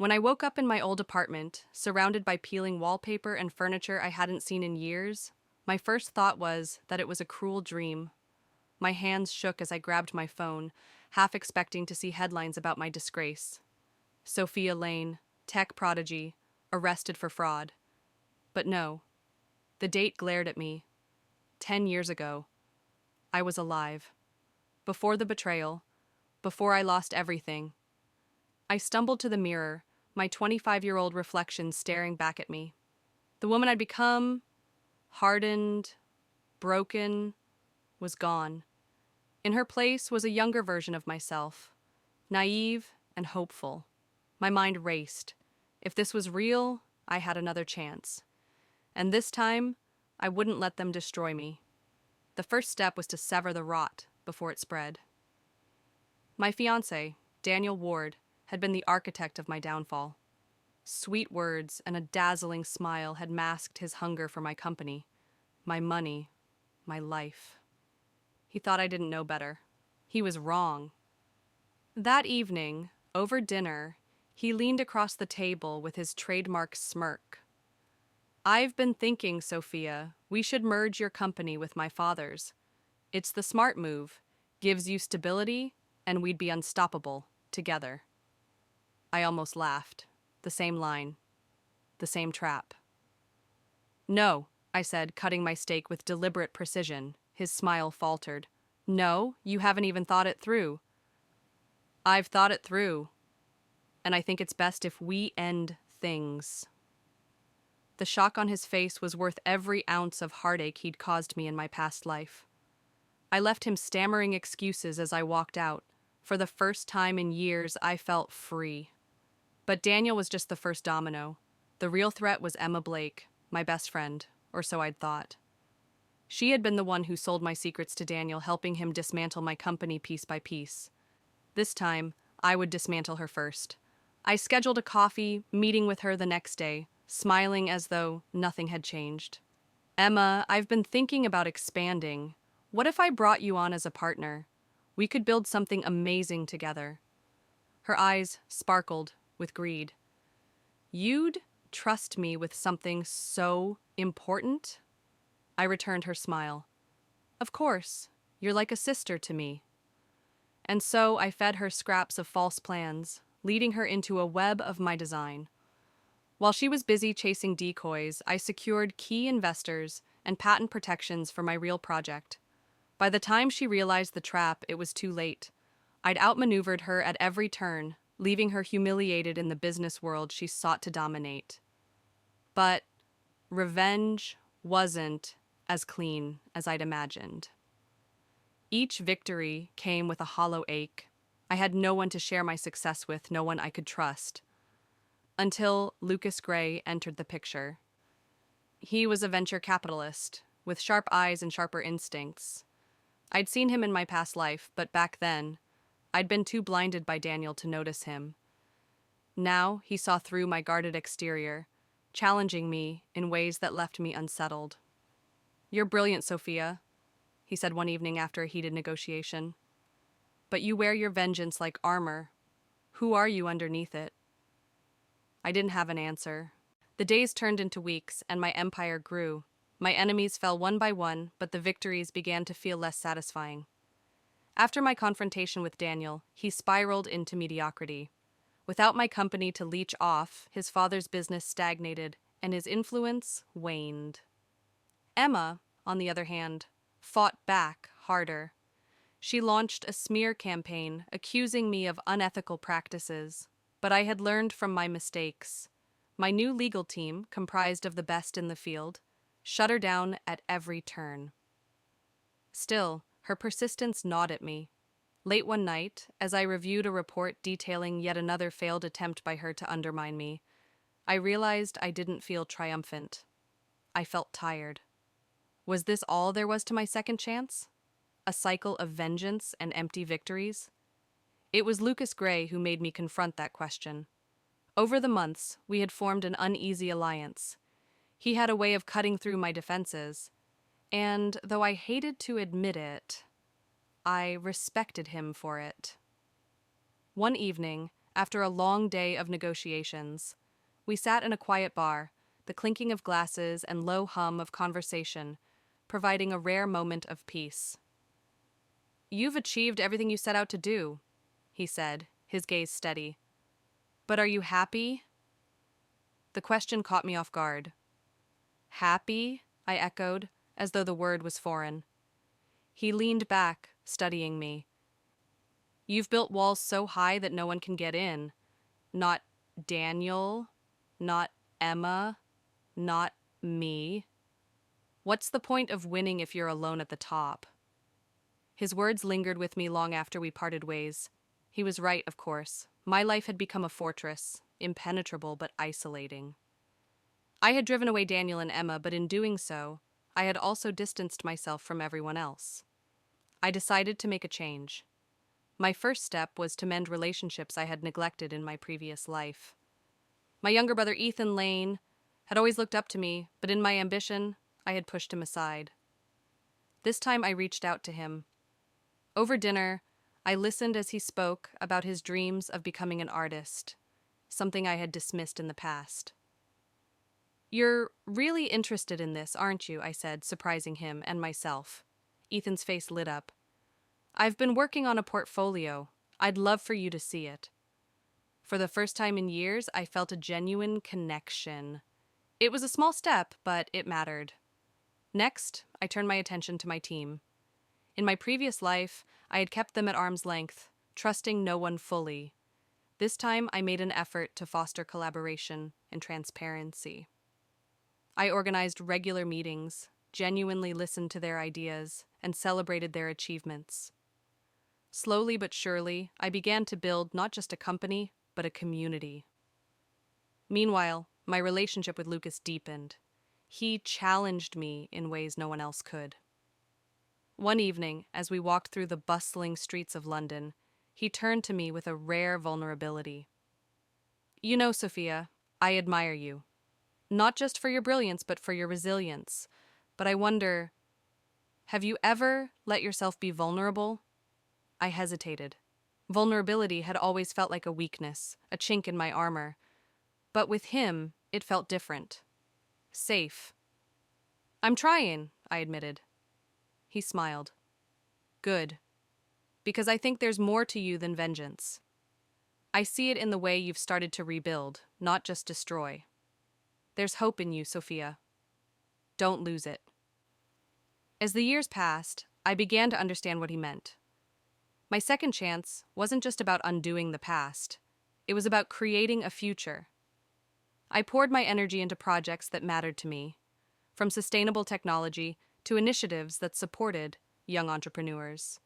When I woke up in my old apartment, surrounded by peeling wallpaper and furniture I hadn't seen in years, my first thought was that it was a cruel dream. My hands shook as I grabbed my phone, half expecting to see headlines about my disgrace. Sophia Lane, tech prodigy, arrested for fraud. But no, the date glared at me. 10 years ago, I was alive. Before the betrayal, before I lost everything. I stumbled to the mirror, my 25-year-old reflection staring back at me. The woman I'd become, hardened, broken, was gone. In her place was a younger version of myself, naive and hopeful. My mind raced. If this was real, I had another chance. And this time, I wouldn't let them destroy me. The first step was to sever the rot before it spread. My fiancé, Daniel Ward, had been the architect of my downfall. Sweet words and a dazzling smile had masked his hunger for my company, my money, my life. He thought I didn't know better. He was wrong. That evening, over dinner, he leaned across the table with his trademark smirk. "I've been thinking, Sophia, we should merge your company with my father's. It's the smart move, gives you stability, and we'd be unstoppable, together." I almost laughed. The same line. The same trap. "No," I said, cutting my steak with deliberate precision. His smile faltered. "No, you haven't even thought it through." "I've thought it through, and I think it's best if we end things." The shock on his face was worth every ounce of heartache he'd caused me in my past life. I left him stammering excuses as I walked out. For the first time in years, I felt free. But Daniel was just the first domino. The real threat was Emma Blake, my best friend, or so I'd thought. She had been the one who sold my secrets to Daniel, helping him dismantle my company piece by piece. This time, I would dismantle her first. I scheduled a coffee meeting with her the next day, smiling as though nothing had changed. "Emma, I've been thinking about expanding. What if I brought you on as a partner? We could build something amazing together." Her eyes sparkled with greed. "You'd trust me with something so important?" I returned her smile. "Of course, you're like a sister to me." And so I fed her scraps of false plans, leading her into a web of my design. While she was busy chasing decoys, I secured key investors and patent protections for my real project. By the time she realized the trap, it was too late. I'd outmaneuvered her at every turn, leaving her humiliated in the business world she sought to dominate. But revenge wasn't as clean as I'd imagined. Each victory came with a hollow ache. I had no one to share my success with, no one I could trust. Until Lucas Gray entered the picture. He was a venture capitalist, with sharp eyes and sharper instincts. I'd seen him in my past life, but back then, I'd been too blinded by Daniel to notice him. Now he saw through my guarded exterior, challenging me in ways that left me unsettled. "You're brilliant, Sophia," he said one evening after a heated negotiation. "But you wear your vengeance like armor. Who are you underneath it?" I didn't have an answer. The days turned into weeks, and my empire grew. My enemies fell one by one, but the victories began to feel less satisfying. After my confrontation with Daniel, he spiraled into mediocrity. Without my company to leech off, his father's business stagnated, and his influence waned. Emma, on the other hand, fought back harder. She launched a smear campaign accusing me of unethical practices, but I had learned from my mistakes. My new legal team, comprised of the best in the field, shut her down at every turn. Still, her persistence gnawed at me. Late one night, as I reviewed a report detailing yet another failed attempt by her to undermine me, I realized I didn't feel triumphant. I felt tired. Was this all there was to my second chance? A cycle of vengeance and empty victories? It was Lucas Gray who made me confront that question. Over the months, we had formed an uneasy alliance. He had a way of cutting through my defenses, and though I hated to admit it, I respected him for it. One evening, after a long day of negotiations. We sat in a quiet bar, the clinking of glasses and low hum of conversation, providing a rare moment of peace. "You've achieved everything you set out to do," he said, his gaze steady. "But are you happy?" The question caught me off guard. "Happy?" I echoed, as though the word was foreign. He leaned back, studying me. "You've built walls so high that no one can get in. Not Daniel, not Emma, not me. What's the point of winning if you're alone at the top?" His words lingered with me long after we parted ways. He was right, of course. My life had become a fortress, impenetrable but isolating. I had driven away Daniel and Emma, but in doing so, I had also distanced myself from everyone else. I decided to make a change. My first step was to mend relationships I had neglected in my previous life. My younger brother Ethan Lane had always looked up to me, but in my ambition, I had pushed him aside. This time I reached out to him. Over dinner, I listened as he spoke about his dreams of becoming an artist, something I had dismissed in the past. "You're really interested in this, aren't you?" I said, surprising him and myself. Ethan's face lit up. "I've been working on a portfolio. I'd love for you to see it." For the first time in years, I felt a genuine connection. It was a small step, but it mattered. Next, I turned my attention to my team. In my previous life, I had kept them at arm's length, trusting no one fully. This time, I made an effort to foster collaboration and transparency. I organized regular meetings, genuinely listened to their ideas, and celebrated their achievements. Slowly but surely, I began to build not just a company, but a community. Meanwhile, my relationship with Lucas deepened. He challenged me in ways no one else could. One evening, as we walked through the bustling streets of London, he turned to me with a rare vulnerability. "You know, Sophia, I admire you. Not just for your brilliance, but for your resilience. But I wonder, have you ever let yourself be vulnerable?" I hesitated. Vulnerability had always felt like a weakness, a chink in my armor. But with him, it felt different. Safe. "I'm trying," I admitted. He smiled. "Good. Because I think there's more to you than vengeance. I see it in the way you've started to rebuild, not just destroy. There's hope in you, Sophia. Don't lose it." As the years passed, I began to understand what he meant. My second chance wasn't just about undoing the past. It was about creating a future. I poured my energy into projects that mattered to me, from sustainable technology to initiatives that supported young entrepreneurs.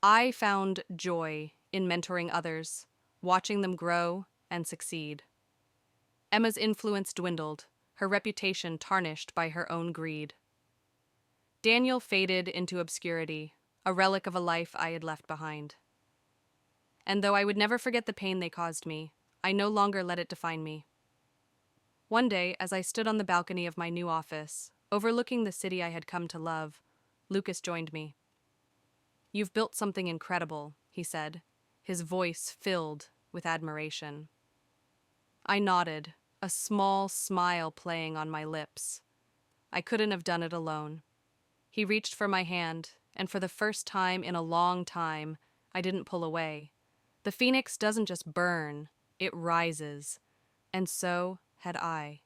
I found joy in mentoring others, watching them grow and succeed. Emma's influence dwindled, her reputation tarnished by her own greed. Daniel faded into obscurity, a relic of a life I had left behind. And though I would never forget the pain they caused me, I no longer let it define me. One day, as I stood on the balcony of my new office, overlooking the city I had come to love, Lucas joined me. "You've built something incredible," he said, his voice filled with admiration. I nodded, a small smile playing on my lips. I couldn't have done it alone. He reached for my hand, and for the first time in a long time, I didn't pull away. The phoenix doesn't just burn, it rises. And so had I.